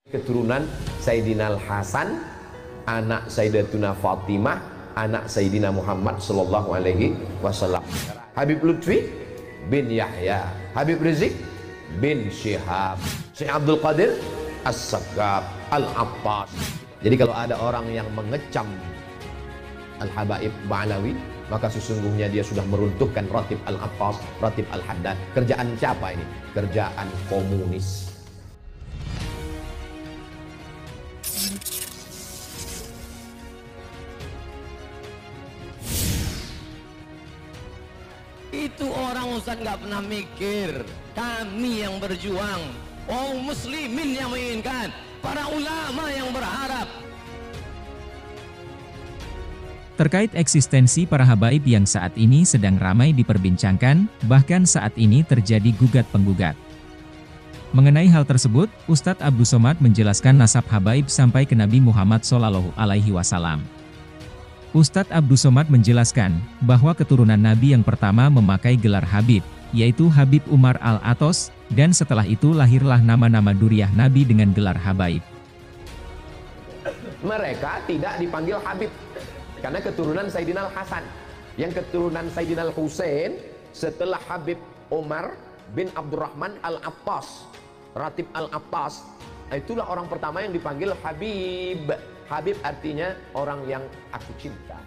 Keturunan Sayyidina Al-Hasan, anak Sayyidatuna Fatimah, anak Sayyidina Muhammad sallallahu alaihi wasallam. Habib Lutfi bin Yahya, Habib Rizik bin Syihab, Syekh Abdul Qadir As-Saggab, Al-Abbas. Jadi kalau ada orang yang mengecam Al-Habaib Ba'alawi, maka sesungguhnya dia sudah meruntuhkan Ratib Al-Abbas, Ratib Al-Haddad. Kerjaan siapa ini? Kerjaan komunis. Itu orang Ustaz nggak pernah mikir. Kami yang berjuang, muslimin yang menginginkan, para ulama yang berharap. Terkait eksistensi para habaib yang saat ini sedang ramai diperbincangkan, bahkan saat ini terjadi gugat-penggugat. Mengenai hal tersebut, Ustadz Abdus Somad menjelaskan nasab habaib sampai ke Nabi Muhammad SAW. Ustadz Abdus Somad menjelaskan bahwa keturunan Nabi yang pertama memakai gelar Habib, yaitu Habib Umar Al-Atos, dan setelah itu lahirlah nama-nama duriah Nabi dengan gelar Habaib. Mereka tidak dipanggil Habib karena keturunan Sayyidina Al-Hasan. Yang keturunan Sayyidina Al-Husain setelah Habib Umar bin Abdurrahman Al-Abbas, Ratib Al-Abbas, itulah orang pertama yang dipanggil Habib. Habib artinya orang yang aku cinta.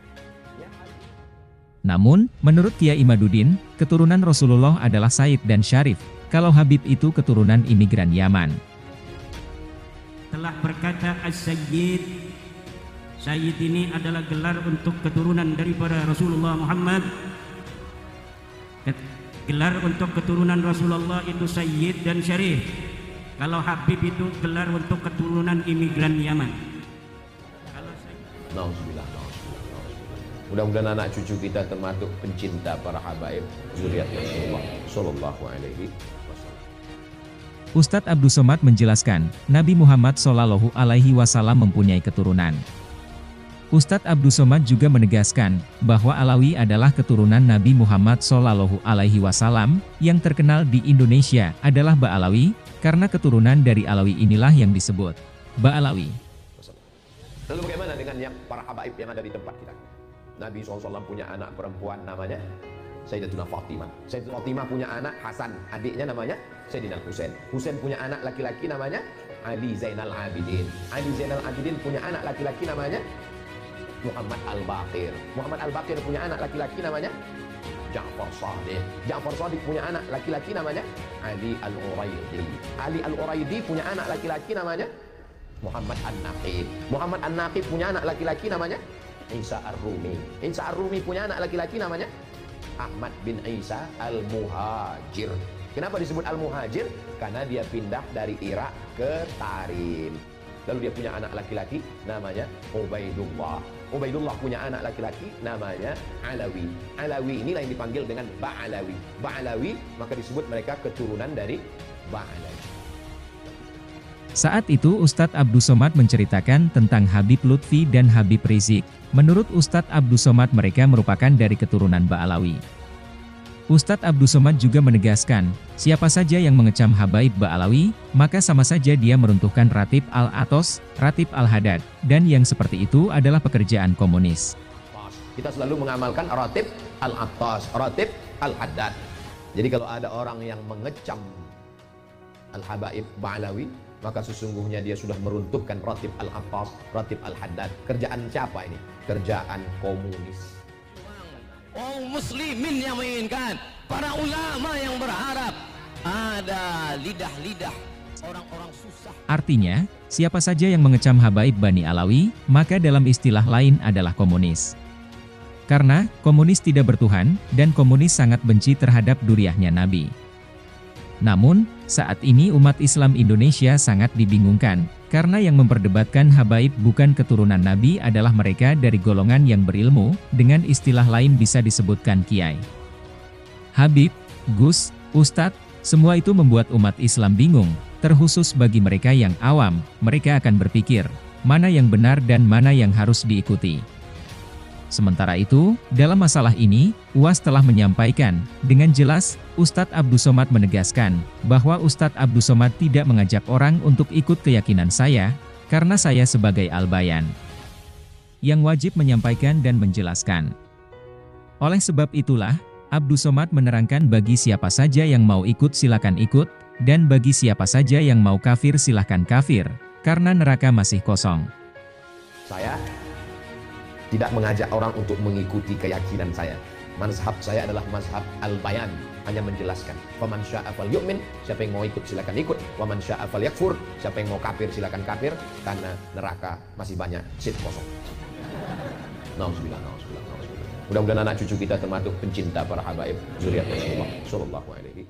Namun, menurut Kiai Imaduddin, keturunan Rasulullah adalah Said dan Syarif, kalau Habib itu keturunan imigran Yaman. Telah berkata As-Sayyid, Sayyid ini adalah gelar untuk keturunan daripada Rasulullah Muhammad. Gelar untuk keturunan Rasulullah itu Sayyid dan Syarif. Kalau Habib itu gelar untuk keturunan imigran Yaman. Nauzubillah. Mudah-mudahan anak cucu kita termasuk pencinta para habaib zuriat Rasulullah sallallahu alaihi wasallam. Ustadz Abdus Somad menjelaskan, Nabi Muhammad SAW mempunyai keturunan. Ustadz Abdus Somad juga menegaskan bahwa Alawi adalah keturunan Nabi Muhammad SAW yang terkenal di Indonesia adalah Ba'alawi, karena keturunan dari Alawi inilah yang disebut Ba'alawi. Lalu bagaimana dengan yang para habaib yang ada di tempat kita? Nabi SAW punya anak perempuan namanya Sayyidatuna Fatimah. Sayyidatuna Fatimah punya anak Hasan, adiknya namanya Sayyidina Husain. Husain punya anak laki-laki namanya Ali Zainal Abidin. Ali Zainal Abidin punya anak laki-laki namanya Muhammad Al-Baqir. Muhammad Al-Baqir punya anak laki-laki namanya Ja'far Shadiq. Ja'far Shadiq punya anak laki-laki namanya Ali Al-Uraidi. Ali Al-Uraidi punya anak laki-laki namanya Muhammad An-Naqib. Muhammad An-Naqib punya anak laki-laki namanya Isa Ar-Rumi. Isa Ar-Rumi punya anak laki-laki namanya Ahmad bin Isa Al-Muhajir. Kenapa disebut Al-Muhajir? Karena dia pindah dari Irak ke Tarim. Lalu dia punya anak laki-laki namanya Ubaidullah. Ubaidullah punya anak laki-laki namanya Alawi. Alawi inilah yang dipanggil dengan Ba'alawi. Ba'alawi maka disebut mereka keturunan dari Ba'alawi. Saat itu Ustadz Abdus Somad menceritakan tentang Habib Lutfi dan Habib Rizik. Menurut Ustadz Abdus Somad mereka merupakan dari keturunan Ba'alawi. Ustadz Abdus Somad juga menegaskan, siapa saja yang mengecam Habaib Ba'alawi, maka sama saja dia meruntuhkan Ratib Al-Atos, Ratib Al-Haddad, dan yang seperti itu adalah pekerjaan komunis. Kita selalu mengamalkan Ratib Al-Atos, Ratib Al-Haddad. Jadi kalau ada orang yang mengecam Al-Habaib Ba'alawi, maka sesungguhnya dia sudah meruntuhkan Ratib Al-Abbas, Ratib Al-Haddad. Kerjaan siapa ini? Kerjaan komunis. Muslimin yang menginginkan, para ulama yang berharap. Ada lidah-lidah orang-orang susah. Artinya, siapa saja yang mengecam Habaib Bani Alawi, maka dalam istilah lain adalah komunis. Karena komunis tidak bertuhan, dan komunis sangat benci terhadap duriahnya Nabi. Namun, saat ini umat Islam Indonesia sangat dibingungkan, karena yang memperdebatkan habaib bukan keturunan Nabi adalah mereka dari golongan yang berilmu, dengan istilah lain bisa disebutkan kiai. Habib, Gus, Ustadz, semua itu membuat umat Islam bingung, terkhusus bagi mereka yang awam, mereka akan berpikir, mana yang benar dan mana yang harus diikuti. Sementara itu, dalam masalah ini, UAS telah menyampaikan, dengan jelas, Ustadz Abdus Somad menegaskan, bahwa Ustadz Abdus Somad tidak mengajak orang untuk ikut keyakinan saya, karena saya sebagai Al-Bayan yang wajib menyampaikan dan menjelaskan. Oleh sebab itulah, Abdus Somad menerangkan bagi siapa saja yang mau ikut silakan ikut, dan bagi siapa saja yang mau kafir silahkan kafir, karena neraka masih kosong. Saya tidak mengajak orang untuk mengikuti keyakinan saya. Mazhab saya adalah mazhab Al-Bayan, hanya menjelaskan. Faman syaa falyu'min, siapa yang mau ikut silakan ikut. Waman syaa falyakfur, siapa yang mau kafir silakan kafir, karena neraka masih banyak, seat kosong. Nauzubillah, nauzubillah, nauzubillah. Mudah-mudahan anak cucu kita termasuk pencinta para habaib zuriat Rasulullah sallallahu alaihi